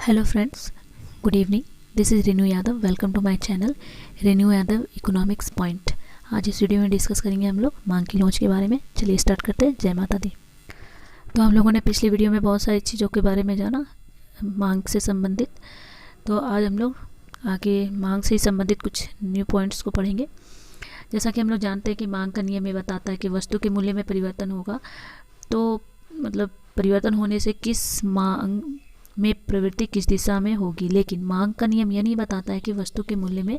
Hello friends, good evening. This is Renu Yadav. Welcome to my channel Renu Yadav economics point. आज इस video में discuss करेंगे हम लोग मांग की लोच के बारे में। चलिए स्टार्ट करते हैं। जय माता दी। तो हम लोगों ने पिछली वीडियो में बहुत सारी चीज़ों के बारे में जाना मांग से संबंधित। तो आज हम लोग आगे मांग से संबंधित कुछ न्यू पॉइंट्स को पढ़ेंगे। जैसा कि हम लोग जानते हैं कि मांग का नियम ये बताता है कि वस्तु के मूल्य में परिवर्तन होगा, तो मतलब परिवर्तन होने से किस मांग में प्रवृत्ति किस दिशा में होगी। लेकिन मांग का नियम यह नहीं बताता है कि वस्तु के मूल्य में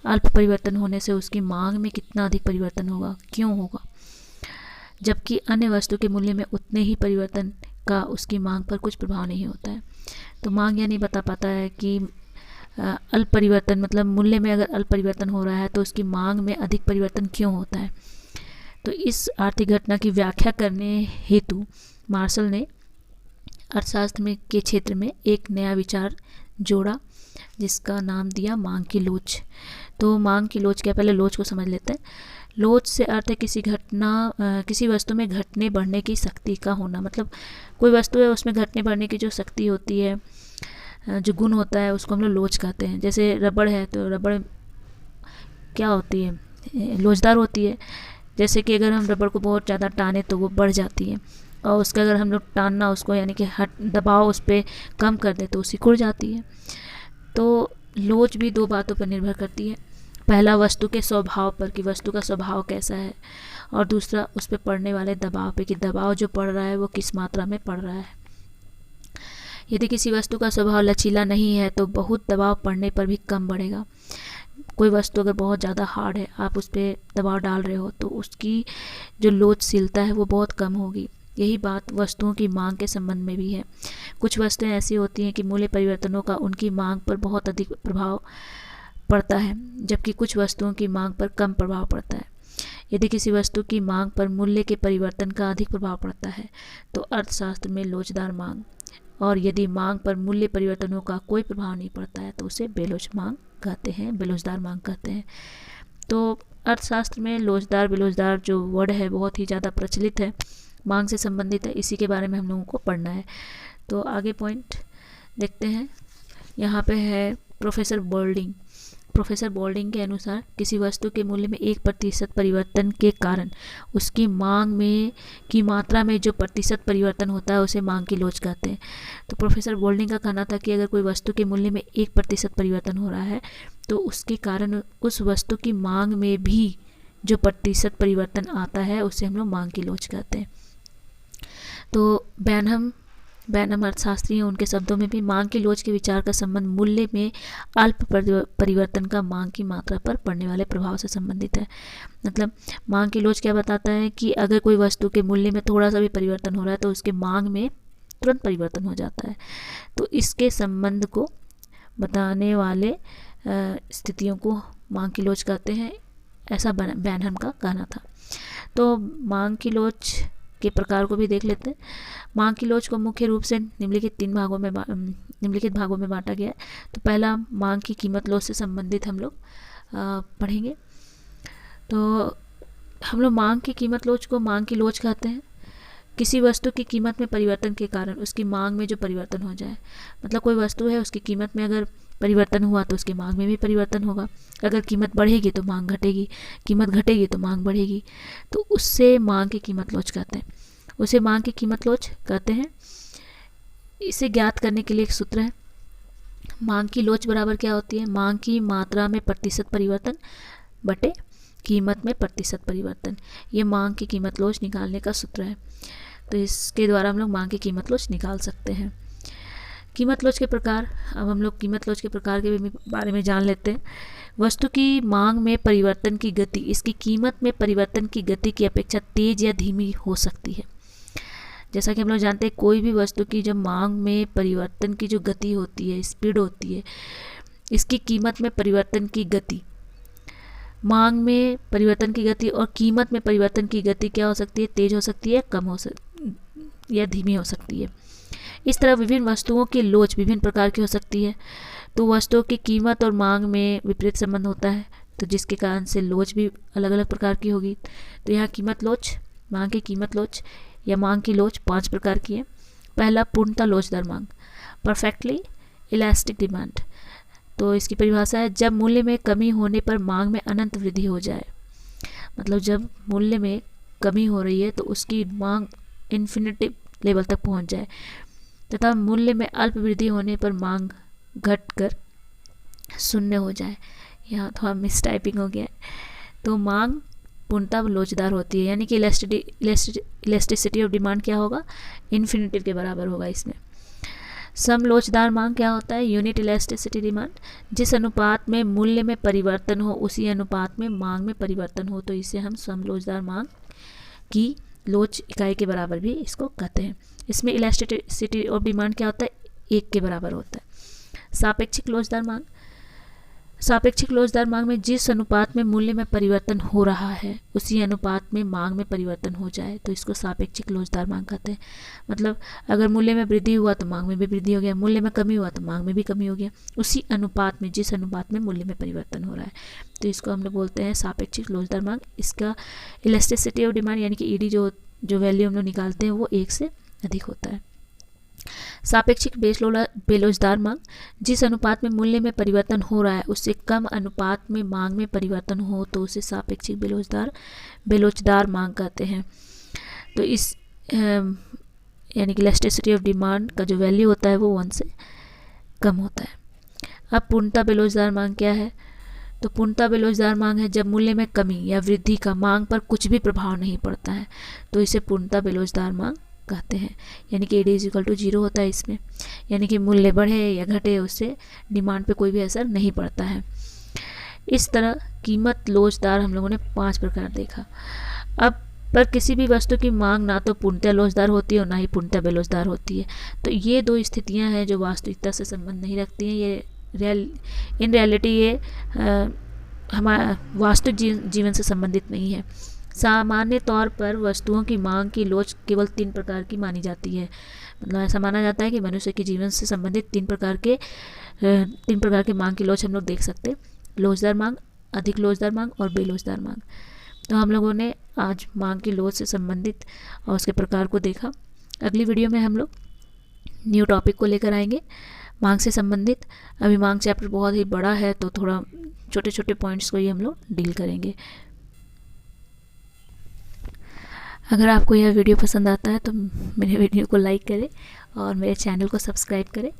अल्प परिवर्तन होने से उसकी मांग में कितना अधिक परिवर्तन होगा, क्यों होगा, जबकि अन्य वस्तु के मूल्य में उतने ही परिवर्तन का उसकी मांग पर कुछ प्रभाव नहीं होता है। तो मांग यह नहीं बता पाता है कि अल्प परिवर्तन मतलब मूल्य में अगर अल्प परिवर्तन हो रहा है तो उसकी मांग में अधिक परिवर्तन क्यों होता है। तो इस आर्थिक घटना की व्याख्या करने हेतु मार्शल ने अर्थशास्त्र में के क्षेत्र में एक नया विचार जोड़ा, जिसका नाम दिया मांग की लोच। तो मांग की लोच क्या, पहले लोच को समझ लेते हैं। लोच से अर्थ है किसी वस्तु में घटने बढ़ने की शक्ति का होना। मतलब कोई वस्तु है उसमें घटने बढ़ने की जो शक्ति होती है, जो गुण होता है, उसको हम लोग लोच कहते हैं। जैसे रबड़ है तो रबड़ क्या होती है, लोचदार होती है। जैसे कि अगर हम रबड़ को बहुत ज़्यादा टाने तो वो बढ़ जाती है, और उसका अगर हम लोग टानना उसको यानी कि दबाव उस पर कम कर दे तो वो सिकुड़ जाती है। तो लोच भी दो बातों पर निर्भर करती है। पहला वस्तु के स्वभाव पर कि वस्तु का स्वभाव कैसा है, और दूसरा उस पर पड़ने वाले दबाव पे कि दबाव जो पड़ रहा है वो किस मात्रा में पड़ रहा है। यदि किसी वस्तु का स्वभाव लचीला नहीं है तो बहुत दबाव पड़ने पर भी कम बढ़ेगा। कोई वस्तु अगर बहुत ज़्यादा हार्ड है, आप उस पर दबाव डाल रहे हो तो उसकी जो लोचशीलता है वो बहुत कम होगी। यही बात वस्तुओं की मांग के संबंध में भी है। कुछ वस्तुएं ऐसी होती हैं कि मूल्य परिवर्तनों का उनकी मांग पर बहुत अधिक प्रभाव पड़ता है, जबकि कुछ वस्तुओं की मांग पर कम प्रभाव पड़ता है। यदि किसी वस्तु की मांग पर मूल्य के परिवर्तन का अधिक प्रभाव पड़ता है तो अर्थशास्त्र में लोचदार मांग, और यदि मांग पर मूल्य परिवर्तनों का कोई प्रभाव नहीं पड़ता है तो उसे बेलोच मांग कहते हैं, बेलोचदार मांग कहते हैं। तो अर्थशास्त्र में लोचदार बेलोचदार जो वर्ड है बहुत ही ज़्यादा प्रचलित है, मांग से संबंधित है। इसी के बारे में हम लोगों को पढ़ना है। तो आगे पॉइंट देखते हैं। यहाँ पे है प्रोफेसर बोल्डिंग के अनुसार किसी वस्तु के मूल्य में 1% परिवर्तन के कारण उसकी मांग में की मात्रा में जो प्रतिशत परिवर्तन होता है उसे मांग की लोच कहते हैं। तो प्रोफेसर बोल्डिंग का कहना था कि अगर कोई वस्तु के मूल्य में 1% परिवर्तन हो रहा है तो उसके कारण उस वस्तु की मांग में भी जो प्रतिशत परिवर्तन आता है उसे हम लोग मांग की लोच कहते हैं। तो बैनहम अर्थशास्त्री हैं, उनके शब्दों में भी मांग की लोच के विचार का संबंध मूल्य में अल्प परिवर्तन का मांग की मात्रा पर पड़ने वाले प्रभाव से संबंधित है। मतलब मांग की लोच क्या बताता है कि अगर कोई वस्तु के मूल्य में थोड़ा सा भी परिवर्तन हो रहा है तो उसके मांग में तुरंत परिवर्तन हो जाता है। तो इसके संबंध को बताने वाले स्थितियों को मांग की लोच कहते हैं, ऐसा बैनहम का कहना था। तो मांग की लोच के प्रकार को भी देख लेते हैं। मांग की लोच को मुख्य रूप से निम्नलिखित भागों में बांटा गया है। तो पहला मांग की कीमत लोच से संबंधित हम लोग पढ़ेंगे। तो हम लोग मांग की कीमत लोच को मांग की लोच कहते हैं। किसी वस्तु की कीमत में परिवर्तन के कारण उसकी मांग में जो परिवर्तन हो जाए, मतलब कोई वस्तु है उसकी कीमत में अगर परिवर्तन हुआ तो उसकी मांग में भी परिवर्तन होगा। अगर कीमत बढ़ेगी तो मांग घटेगी, कीमत घटेगी तो मांग बढ़ेगी। तो उससे मांग की कीमत लोच कहते हैं, उसे मांग की कीमत लोच कहते हैं। इसे ज्ञात करने के लिए एक सूत्र है। मांग की लोच बराबर क्या होती है, मांग की मात्रा में प्रतिशत परिवर्तन बटे कीमत में प्रतिशत परिवर्तन। ये मांग की कीमत लोच निकालने का सूत्र है। तो इसके द्वारा हम लोग मांग की कीमत लोच निकाल सकते हैं। कीमत लोच के प्रकार, अब हम लोग कीमत लोच के प्रकार के बारे में जान लेते हैं। वस्तु की मांग में परिवर्तन की गति इसकी कीमत में परिवर्तन की गति की अपेक्षा तेज या धीमी हो सकती है। जैसा कि हम लोग जानते हैं कोई भी वस्तु की जब मांग में परिवर्तन की जो गति होती है, स्पीड होती है, इसकी कीमत में परिवर्तन की गति, मांग में परिवर्तन की गति और कीमत में परिवर्तन की गति क्या हो सकती है, तेज हो सकती है, कम हो सकती या धीमी हो सकती है। इस तरह विभिन्न वस्तुओं की लोच विभिन्न प्रकार की हो सकती है। तो वस्तुओं की कीमत और मांग में विपरीत संबंध होता है, तो जिसके कारण से लोच भी अलग अलग प्रकार की होगी। तो यहाँ कीमत लोच, मांग की कीमत लोच या मांग की लोच 5 प्रकार की है। पहला पूर्णतः लोचदार मांग, परफेक्टली इलास्टिक डिमांड, तो इसकी परिभाषा है जब मूल्य में कमी होने पर मांग में अनंत वृद्धि हो जाए। मतलब जब मूल्य में कमी हो रही है तो उसकी मांग इन्फिनिटी लेवल तक पहुंच जाए, तथा मूल्य में अल्प वृद्धि होने पर मांग घटकर शून्य हो जाए। यहाँ थोड़ा मिस टाइपिंग हो गया है। तो मांग पूर्णतः लोचदार होती है, यानी कि इलास्टिसिटी ऑफ डिमांड क्या होगा, इन्फिनिटिव के बराबर होगा इसमें। सम लोचदार मांग क्या होता है, यूनिट इलास्टिसिटी डिमांड, जिस अनुपात में मूल्य में परिवर्तन हो उसी अनुपात में मांग में परिवर्तन हो, तो इसे हम सम लोचदार मांग की लोच इकाई के बराबर भी इसको कहते हैं। इसमें इलास्टिसिटी ऑफ डिमांड क्या होता है, 1 के बराबर होता है। सापेक्षिक लोचदार मांग, सापेक्षिक लोचदार मांग में जिस अनुपात में मूल्य में परिवर्तन हो रहा है उसी अनुपात में मांग में परिवर्तन हो जाए, तो इसको सापेक्षिक लोचदार मांग कहते हैं। मतलब अगर मूल्य में वृद्धि हुआ तो मांग में भी वृद्धि हो गया, मूल्य में कमी हुआ तो मांग में भी कमी हो गया, उसी अनुपात में, जिस अनुपात में मूल्य में परिवर्तन हो रहा है, तो इसको हम लोग बोलते हैं सापेक्षिक लोचदार मांग। इसका इलास्टिसिटी ऑफ डिमांड यानी कि ईडी जो वैल्यू हम लोग निकालते हैं वो 1 से अधिक होता है। सापेक्षिक बेलोचदार मांग, जिस अनुपात में मूल्य में परिवर्तन हो रहा है उससे कम अनुपात में मांग में परिवर्तन हो तो उसे सापेक्षिक बेलोचदार मांग कहते हैं। तो इस यानी कि इलास्टिसिटी ऑफ डिमांड का जो वैल्यू होता है वो 1 से कम होता है। अब पूर्णतः बेलोचदार मांग क्या है, तो पूर्णतः बेलोचदार मांग है जब मूल्य में कमी या वृद्धि का मांग पर कुछ भी प्रभाव नहीं पड़ता है, तो इसे पूर्णतः बेलोचदार मांग कहते हैं। यानी कि एडी इक्वल टू 0 होता है इसमें, यानी कि मूल्य बढ़े या घटे उससे डिमांड पे कोई भी असर नहीं पड़ता है। इस तरह कीमत लोचदार हम लोगों ने 5 प्रकार देखा। अब पर किसी भी वस्तु की मांग ना तो पूर्णतः लोचदार होती है और ना ही पूर्णतः बेलोचदार होती है। तो ये 2 स्थितियां हैं जो वास्तविकता से संबंध नहीं रखती हैं। ये इन रियलिटी ये हमारा वास्तविक जीवन से संबंधित नहीं है। सामान्य तौर पर वस्तुओं की मांग की लोच केवल 3 प्रकार की मानी जाती है। मतलब ऐसा माना जाता है कि मनुष्य के जीवन से संबंधित 3 प्रकार के मांग की लोच हम लोग देख सकते हैं, लोचदार मांग, अधिक लोचदार मांग और बेलोचदार मांग। तो हम लोगों ने आज मांग की लोच से संबंधित और उसके प्रकार को देखा। अगली वीडियो में हम लोग न्यू टॉपिक को लेकर आएंगे मांग से संबंधित। अभी मांग चैप्टर बहुत ही बड़ा है तो थोड़ा छोटे छोटे पॉइंट्स को ही हम लोग डील करेंगे। अगर आपको यह वीडियो पसंद आता है तो मेरे वीडियो को लाइक करें और मेरे चैनल को सब्सक्राइब करें।